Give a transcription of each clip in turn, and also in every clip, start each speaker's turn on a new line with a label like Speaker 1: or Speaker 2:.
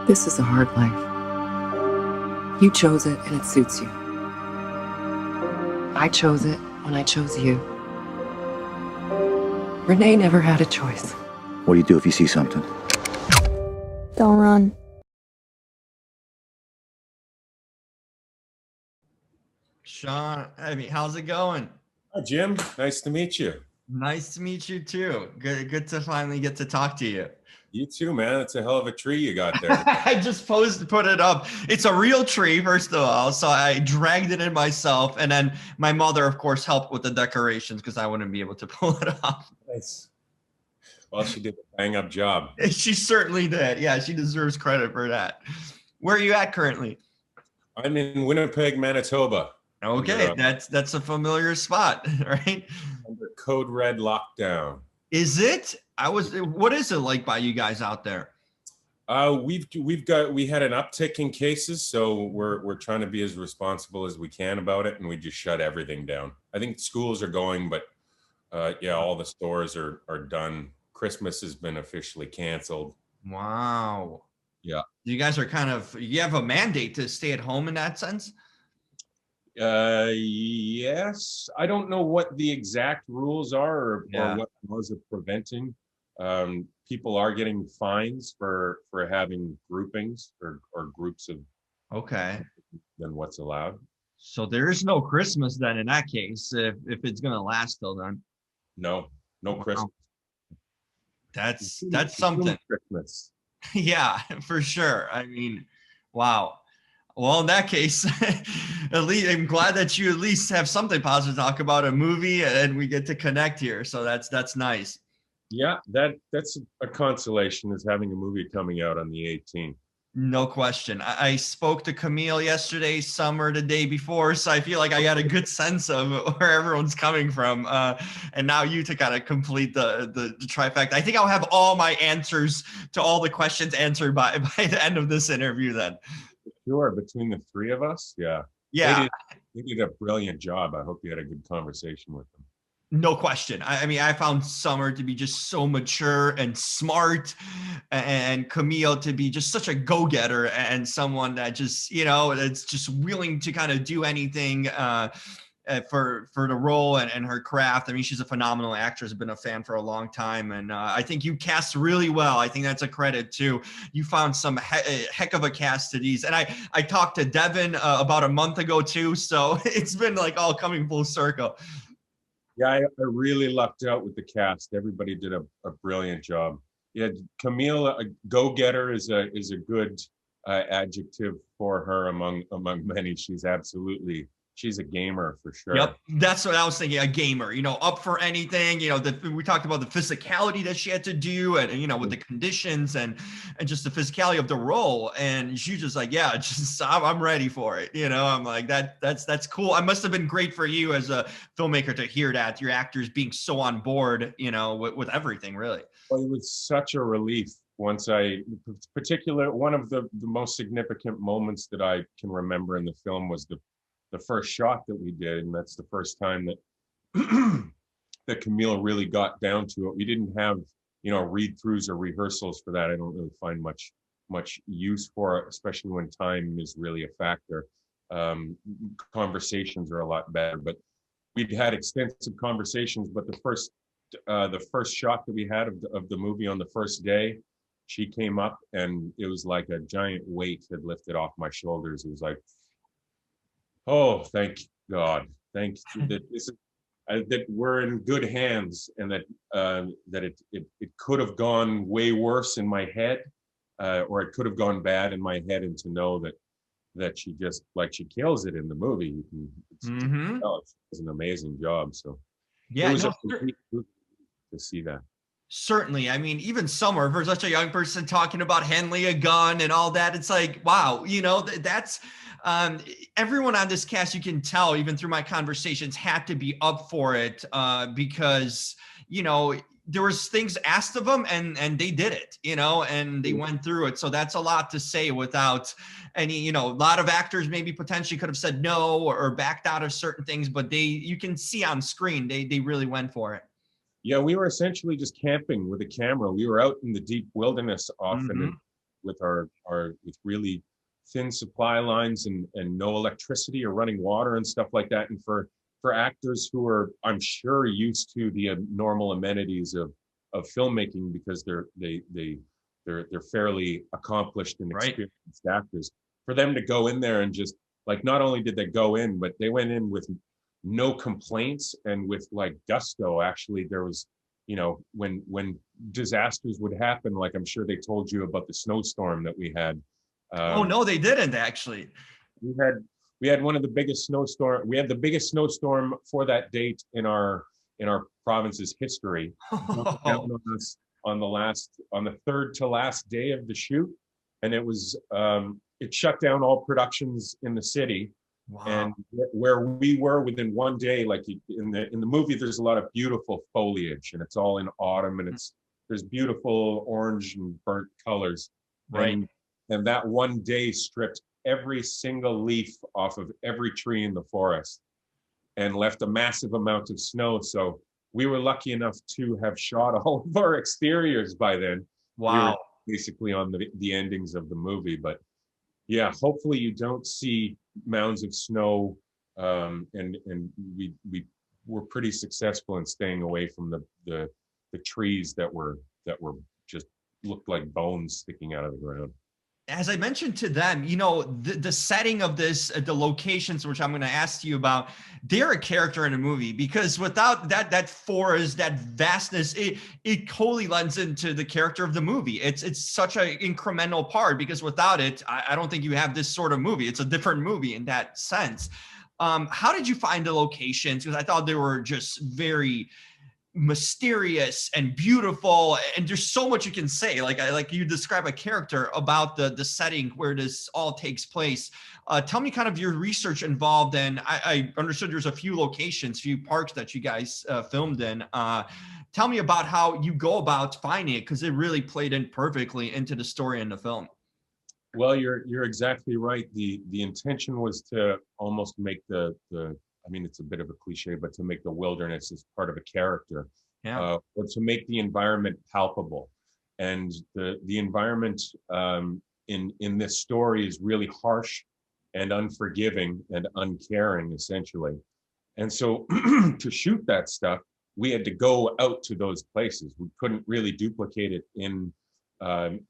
Speaker 1: This is a hard life. You chose it and it suits you. I chose it when I chose you. Renee never had a choice.
Speaker 2: What do you do if you see something?
Speaker 3: Don't run.
Speaker 4: Shawn, how's it going?
Speaker 5: Hi, Jim. Nice to meet you.
Speaker 4: Nice to meet you too. Good to finally get to talk to you.
Speaker 5: You too, man. It's a hell of a tree you got there.
Speaker 4: I just put it up. It's a real tree, first of all. So I dragged it in myself. And then my mother, of course, helped with the decorations because I wouldn't be able to pull it off.
Speaker 5: Nice. Well, she did a bang up job.
Speaker 4: She certainly did. Yeah, she deserves credit for that. Where are you at currently?
Speaker 5: I'm in Winnipeg, Manitoba.
Speaker 4: Okay, that's a familiar spot, right?
Speaker 5: Under code red lockdown.
Speaker 4: Is it? What is it like by you guys out there?
Speaker 5: We had an uptick in cases, so we're trying to be as responsible as we can about it, and we just shut everything down. I think schools are going, but yeah, all the stores are done. Christmas has been officially canceled.
Speaker 4: Wow.
Speaker 5: Yeah.
Speaker 4: You guys are you have a mandate to stay at home in that sense?
Speaker 5: Yes. I don't know what the exact rules are or what laws are preventing. People are getting fines for having groupings or groups of than what's allowed.
Speaker 4: So there is no Christmas then in that case, if it's gonna last till then.
Speaker 5: No Christmas.
Speaker 4: That's something.
Speaker 5: Christmas.
Speaker 4: Yeah, for sure. I mean, wow. Well, in that case, at least I'm glad that you at least have something positive to talk about, a movie, and we get to connect here. So that's nice.
Speaker 5: Yeah, that's a consolation, is having a movie coming out on the 18th.
Speaker 4: No question. I spoke to Camille yesterday, Summer the day before, so I feel like I got a good sense of where everyone's coming from. And now you to kind of complete the trifecta. I think I'll have all my answers to all the questions answered by the end of this interview then.
Speaker 5: Sure, between the three of us, yeah.
Speaker 4: Yeah.
Speaker 5: They did a brilliant job. I hope you had a good conversation with them.
Speaker 4: No question. I mean, I found Summer to be just so mature and smart, and Camille to be just such a go-getter and someone that just, that's just willing to kind of do anything for the role and her craft. I mean, she's a phenomenal actress. I've been a fan for a long time, and I think you cast really well. I think that's a credit too. You found some heck of a cast to these, and I talked to Devon about a month ago too, so it's been like all coming full circle.
Speaker 5: Yeah, I really lucked out with the cast. Everybody did a brilliant job. Yeah, Camille, a go-getter is a good adjective for her among many. She's a gamer for sure.
Speaker 4: Yep, that's what I was thinking. A gamer, up for anything. We talked about the physicality that she had to do, and with the conditions and just the physicality of the role. And she's just like, yeah, I'm ready for it. I'm like that's cool. It must have been great for you as a filmmaker to hear that your actors being so on board, with everything really.
Speaker 5: Well, it was such a relief once one of the most significant moments that I can remember in the film was the first shot that we did, and that's the first time that that Camille really got down to it. We didn't have read-throughs or rehearsals for that. I don't really find much use for it, especially when time is really a factor. Conversations are a lot better, but we'd had extensive conversations. But the first shot that we had of the movie on the first day, she came up and it was like a giant weight had lifted off my shoulders. It was like, oh, thank God! Thank that that we're in good hands, and that it could have gone way worse in my head, or it could have gone bad in my head. And to know that she just she kills it in the movie, it's an amazing job. So
Speaker 4: yeah,
Speaker 5: it was to see that.
Speaker 4: Certainly. I mean, even Summer, for such a young person talking about handling a gun and all that, it's like, wow, that's everyone on this cast, you can tell, even through my conversations, had to be up for it because, there was things asked of them and they did it, and they went through it. So that's a lot to say without any, a lot of actors maybe potentially could have said no or backed out of certain things, but you can see on screen, they really went for it.
Speaker 5: Yeah, we were essentially just camping with a camera. We were out in the deep wilderness often, with really thin supply lines and no electricity or running water and stuff like that. And for actors who are, I'm sure, used to the normal amenities of filmmaking, because they're fairly accomplished and
Speaker 4: Right.
Speaker 5: experienced actors, for them to go in there and just like, not only did they go in, but they went in with no complaints and with like gusto. Actually, there was, you know, when disasters would happen, like I'm sure they told you about the snowstorm that we had.
Speaker 4: Oh no, they didn't actually.
Speaker 5: We had one of the biggest snowstorm. We had the biggest snowstorm for that date in our province's history. Down on us on the third to last day of the shoot, and it was it shut down all productions in the city.
Speaker 4: Wow.
Speaker 5: And where we were within one day, like in the movie, there's a lot of beautiful foliage, and it's all in autumn, and there's beautiful orange and burnt colors.
Speaker 4: Right.
Speaker 5: And that one day stripped every single leaf off of every tree in the forest and left a massive amount of snow. So we were lucky enough to have shot all of our exteriors by then.
Speaker 4: Wow.
Speaker 5: We were basically on the endings of the movie. But yeah, hopefully you don't see mounds of snow. And we were pretty successful in staying away from the trees that were just looked like bones sticking out of the ground.
Speaker 4: As I mentioned to them, you know, the setting of this, the locations, which I'm going to ask you about, they're a character in a movie, because without that forest, that vastness, it totally lends into the character of the movie. It's such an incremental part, because without it, I don't think you have this sort of movie. It's a different movie in that sense. How did you find the locations? Because I thought they were just very mysterious and beautiful, and there's so much you can say, like you describe a character about the setting where this all takes place. Tell me kind of your research involved, and I understood there's a few locations, few parks that you guys filmed in. Tell me about how you go about finding it, because it really played in perfectly into the story in the film.
Speaker 5: Well, you're exactly right. The intention was to almost make the I mean, it's a bit of a cliche, but to make the wilderness as part of a character,
Speaker 4: Yeah.
Speaker 5: or to make the environment palpable. And the environment in this story is really harsh and unforgiving and uncaring, essentially. And so to shoot that stuff, we had to go out to those places. We couldn't really duplicate it in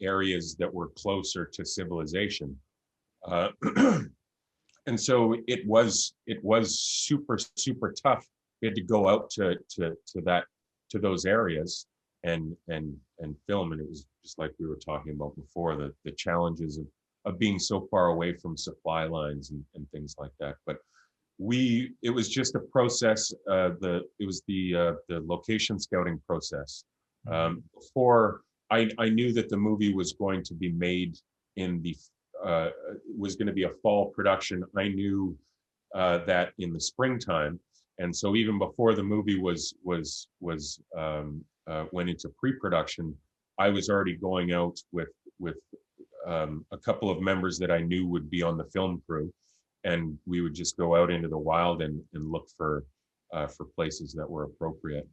Speaker 5: areas that were closer to civilization. And so it was super tough. We had to go out to those areas and film, and it was just like we were talking about before, the challenges of being so far away from supply lines and things like that. But it was just a process. It was the location scouting process. Before I knew that the movie was going to be made in the was going to be a fall production. I knew that in the springtime, and so even before the movie went into pre-production, I was already going out with a couple of members that I knew would be on the film crew, and we would just go out into the wild and look for places that were appropriate.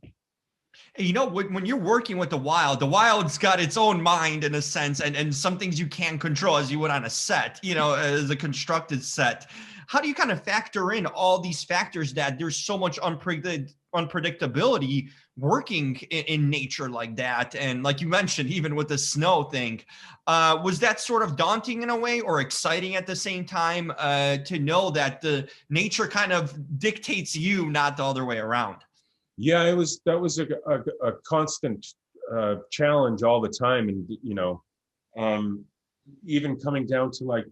Speaker 4: You know, when you're working with the wild's got its own mind in a sense, and some things you can control, as you would on a set, you know, as a constructed set. How do you kind of factor in all these factors that there's so much unpredictability working in nature like that? And like you mentioned, even with the snow thing, was that sort of daunting in a way, or exciting at the same time, to know that the nature kind of dictates you, not the other way around?
Speaker 5: Yeah, that was a constant challenge all the time, and you know, even coming down to like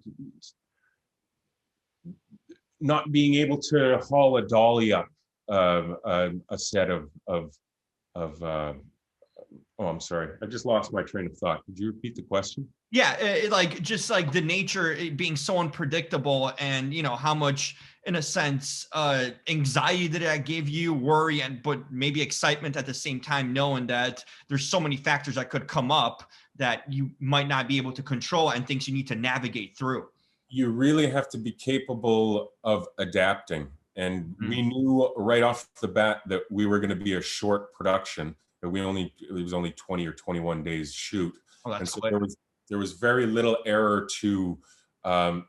Speaker 5: not being able to haul a dolly up a set of oh, I'm sorry, I just lost my train of thought. Could you repeat the question?
Speaker 4: Yeah, like just like the nature being so unpredictable, and you know how much, in a sense, anxiety did that give you, worry, but maybe excitement at the same time, knowing that there's so many factors that could come up that you might not be able to control, and things you need to navigate through.
Speaker 5: You really have to be capable of adapting, and we knew right off the bat that we were going to be a short production. That it was only 20 or 21 days shoot.
Speaker 4: Oh, that's
Speaker 5: and so
Speaker 4: quick.
Speaker 5: there was very little error to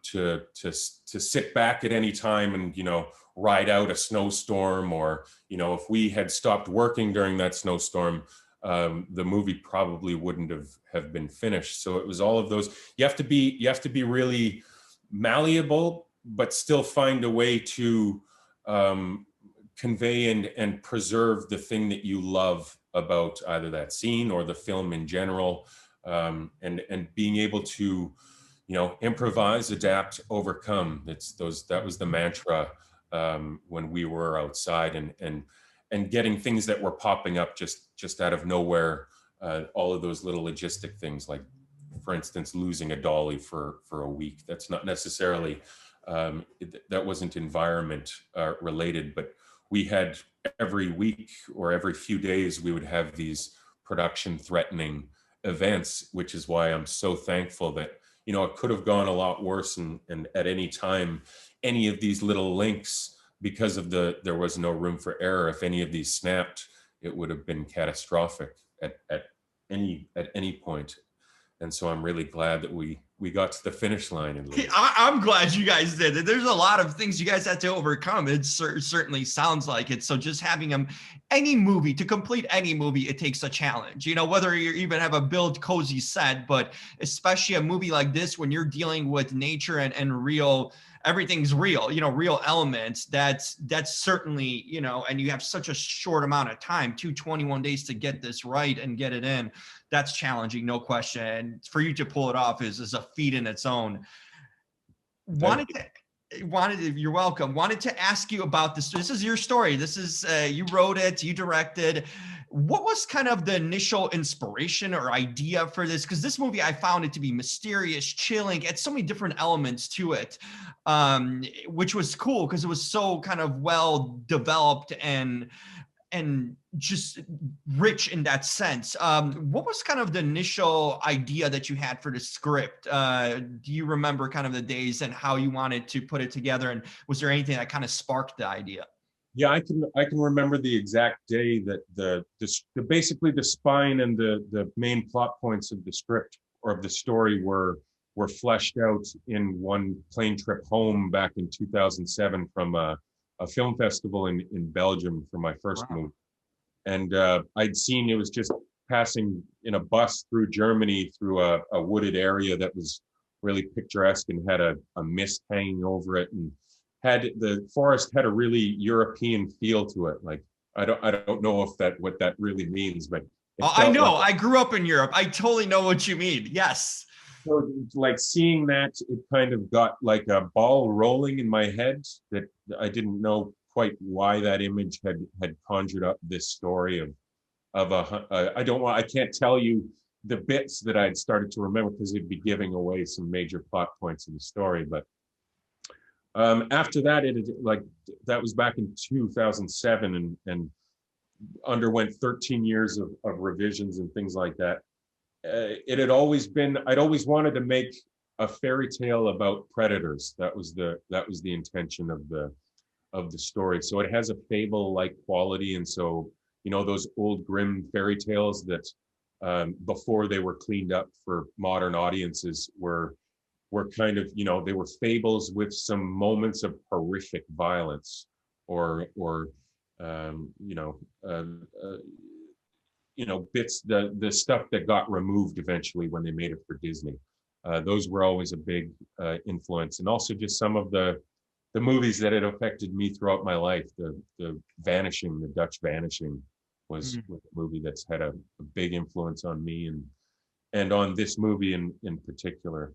Speaker 5: sit back at any time and, ride out a snowstorm, or, if we had stopped working during that snowstorm, the movie probably wouldn't have been finished. So it was all of those. You have to be really malleable, but still find a way to convey and preserve the thing that you love about either that scene or the film in general, and being able to, improvise, adapt, overcome. That was the mantra when we were outside, and getting things that were popping up just out of nowhere. All of those little logistic things, like, for instance, losing a dolly for a week. That's not necessarily that wasn't environment related, but we had every week or every few days we would have these production threatening events, which is why I'm so thankful that, it could have gone a lot worse, and at any time, any of these little links, because of there was no room for error, if any of these snapped, it would have been catastrophic at any point. And so I'm really glad that we got to the finish line.
Speaker 4: I'm glad you guys did it. There's a lot of things you guys had to overcome. It certainly sounds like it. So just having to complete any movie, it takes a challenge, whether you even have a build cozy set, but especially a movie like this, when you're dealing with nature and real, everything's real, real elements, that's certainly, and you have such a short amount of time, 21 days to get this right and get it in. That's challenging, no question. And for you to pull it off is a feat in its own. You're welcome. Wanted to ask you about this. This is your story. This is, you wrote it, you directed. What was kind of the initial inspiration or idea for this? Because this movie, I found it to be mysterious, chilling. It had so many different elements to it, which was cool because it was so kind of well developed and just rich in that sense. What was kind of the initial idea that you had for the script? Do you remember kind of the days and how you wanted to put it together? And was there anything that kind of sparked the idea?
Speaker 5: Yeah, I can remember the exact day that basically the spine and the main plot points of the script or of the story were fleshed out in one plane trip home back in 2007 from a film festival in Belgium for my first movie. And I'd seen, it was just passing in a bus through Germany through a wooded area that was really picturesque and had a mist hanging over it, and the forest had a really European feel to it. Like, I don't know what that really means, but
Speaker 4: I know. I grew up in Europe. I totally know what you mean. Yes.
Speaker 5: So, like, seeing that, it kind of got like a ball rolling in my head that I didn't know quite why that image had conjured up this story of I can't tell you the bits that I'd started to remember because it'd be giving away some major plot points in the story. But after that, that was back in 2007 and underwent 13 years of revisions and things like that. It had always been, I'd always wanted to make a fairy tale about predators. That was the intention of the story. So it has a fable-like quality. And so, those old grim fairy tales that before they were cleaned up for modern audiences were kind of, they were fables with some moments of horrific violence or bits, the stuff that got removed eventually when they made it for Disney. Those were always a big influence. And also just some of the movies that had affected me throughout my life. The Vanishing, the Dutch Vanishing was a movie that's had a big influence on me and on this movie in particular.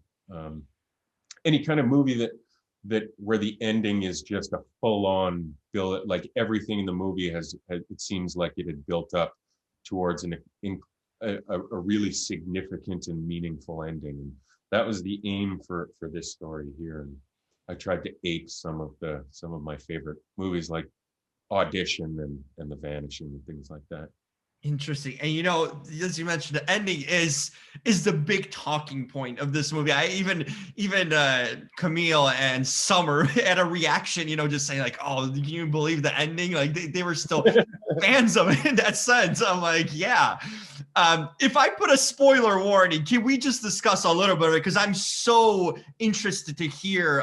Speaker 5: Any kind of movie that where the ending is just a full-on build, like everything in the movie it seems like it had built up towards a really significant and meaningful ending. And that was the aim for this story here. And I tried to ape some of my favorite movies like Audition and The Vanishing and things like that.
Speaker 4: Interesting. And as you mentioned, the ending is the big talking point of this movie. I even Camille and Summer had a reaction, just saying like, "Oh, can you believe the ending?" Like they were still fans of it in that sense. I'm like, yeah. If I put a spoiler warning, can we just discuss a little bit of it? Because I'm so interested to hear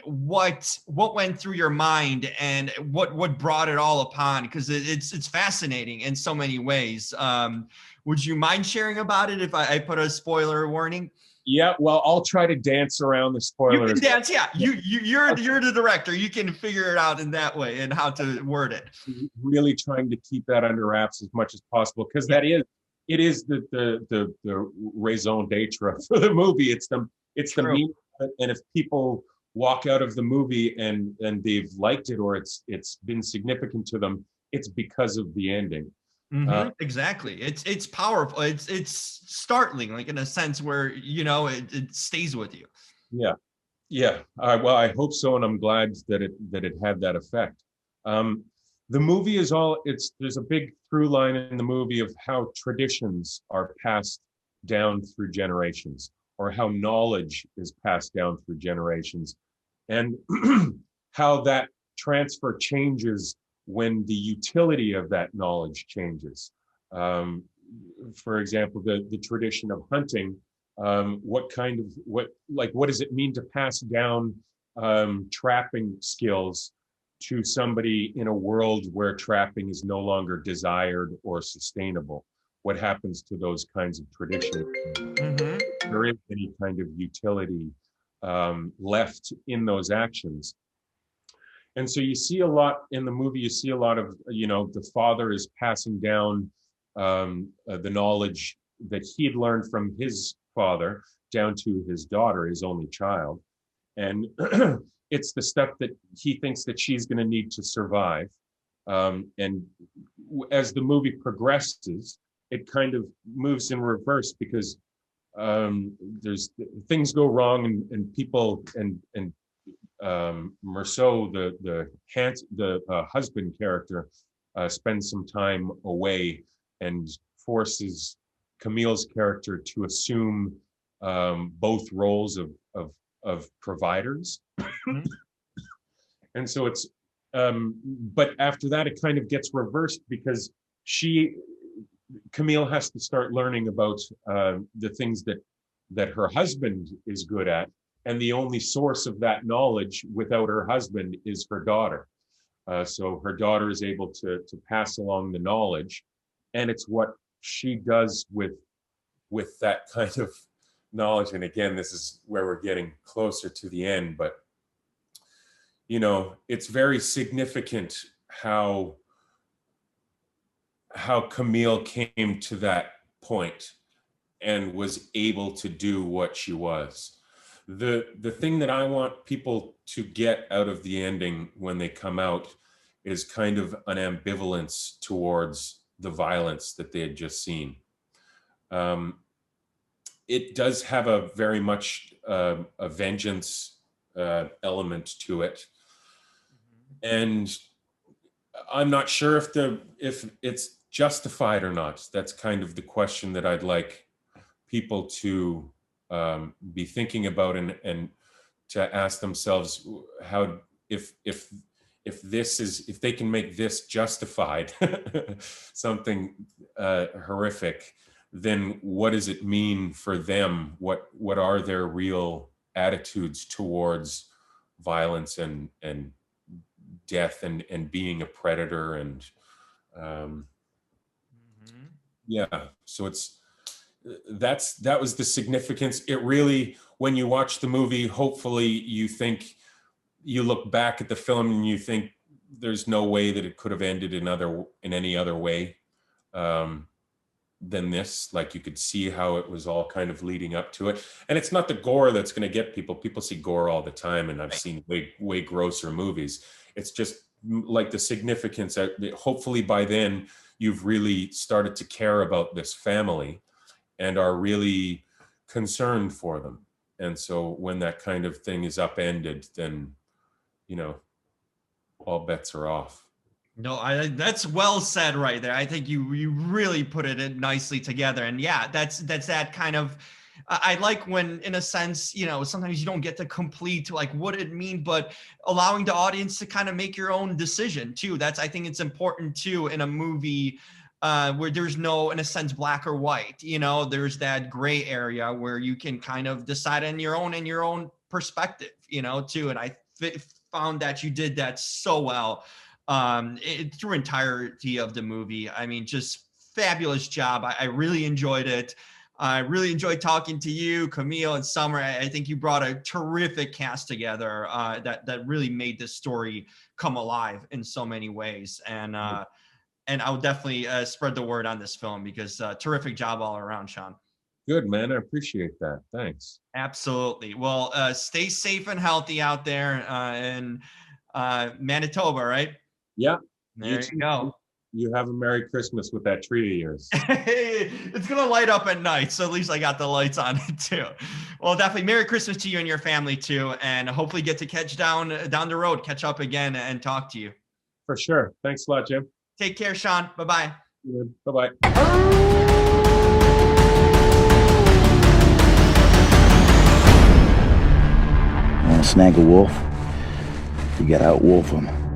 Speaker 4: what went through your mind and what brought it all upon. Because it's fascinating in so many ways. Would you mind sharing about it if I put a spoiler warning?
Speaker 5: Yeah, well, I'll try to dance around the
Speaker 4: You
Speaker 5: spoilers.
Speaker 4: can dance, yeah. You're the director. You can figure it out in that way and how to word it.
Speaker 5: Really trying to keep that under wraps as much as possible, because it is the raison d'etre for the movie. It's the
Speaker 4: True.
Speaker 5: meaning of it. And if people walk out of the movie and they've liked it, or it's been significant to them, it's because of the ending.
Speaker 4: Exactly. It's powerful. It's startling, like in a sense where it stays with you.
Speaker 5: Yeah. Well, I hope so, and I'm glad that it had that effect. The movie is there's a big through line in the movie of how traditions are passed down through generations, or how knowledge is passed down through generations, and how that transfer changes when the utility of that knowledge changes. For example, the tradition of hunting. What does it mean to pass down trapping skills to somebody in a world where trapping is no longer desired or sustainable? What happens to those kinds of traditions? There is any kind of utility left in those actions. And so you see a lot in the movie, you see a lot of, the father is passing down the knowledge that he'd learned from his father down to his daughter, his only child. And it's the stuff that he thinks that she's going to need to survive. And as the movie progresses, it kind of moves in reverse, because there's things go wrong, and people and Merceau, the husband character, spends some time away and forces Camille's character to assume both roles of providers. And so it's but after that it kind of gets reversed, because Camille has to start learning about the things that her husband is good at, and the only source of that knowledge without her husband is her daughter. So her daughter is able to pass along the knowledge, and it's what she does with that kind of knowledge. And again, this is where we're getting closer to the end, but it's very significant how Camille came to that point and was able to do what she was. The thing that I want people to get out of the ending when they come out is kind of an ambivalence towards the violence that they had just seen. It does have a very much a vengeance element to it, and I'm not sure if it's justified or not. That's kind of the question that I'd like people to be thinking about, and to ask themselves how if they can make this justified something horrific, then what does it mean for them? What are their real attitudes towards violence and death and being a predator? And so that was the significance. It really, when you watch the movie, hopefully you look back at the film and you think there's no way that it could have ended in any other way than this. Like, you could see how it was all kind of leading up to it. And it's not the gore that's going to get people. People see gore all the time, and I've seen way grosser movies. It's just like the significance. Hopefully by then you've really started to care about this family and are really concerned for them. And so when that kind of thing is upended, then, all bets are off.
Speaker 4: No, that's well said right there. I think you really put it in nicely together. And yeah, that's that kind of, I like when, in a sense, sometimes you don't get to complete like what it means, but allowing the audience to kind of make your own decision too. I think it's important too in a movie where there's no, in a sense, black or white. You know, there's that gray area where you can kind of decide in your own perspective, you know, too. And I found that you did that so well through entirety of the movie. I mean, just fabulous job. I really enjoyed it. I really enjoyed talking to you, Camille and Summer. I think you brought a terrific cast together that really made this story come alive in so many ways. And I would definitely spread the word on this film, because terrific job all around, Shawn.
Speaker 5: Good, man. I appreciate that. Thanks.
Speaker 4: Absolutely. Well, stay safe and healthy out there in Manitoba, right?
Speaker 5: Yeah.
Speaker 4: There you go.
Speaker 5: You have a Merry Christmas with that tree of yours.
Speaker 4: It's going to light up at night, so at least I got the lights on it too. Well, definitely Merry Christmas to you and your family too, and hopefully get to catch down the road, catch up again and talk to you.
Speaker 5: For sure. Thanks a lot, Jim.
Speaker 4: Take care, Shawn. Bye-bye.
Speaker 5: Bye-bye.
Speaker 2: Want to snag a wolf? You gotta outwolf him.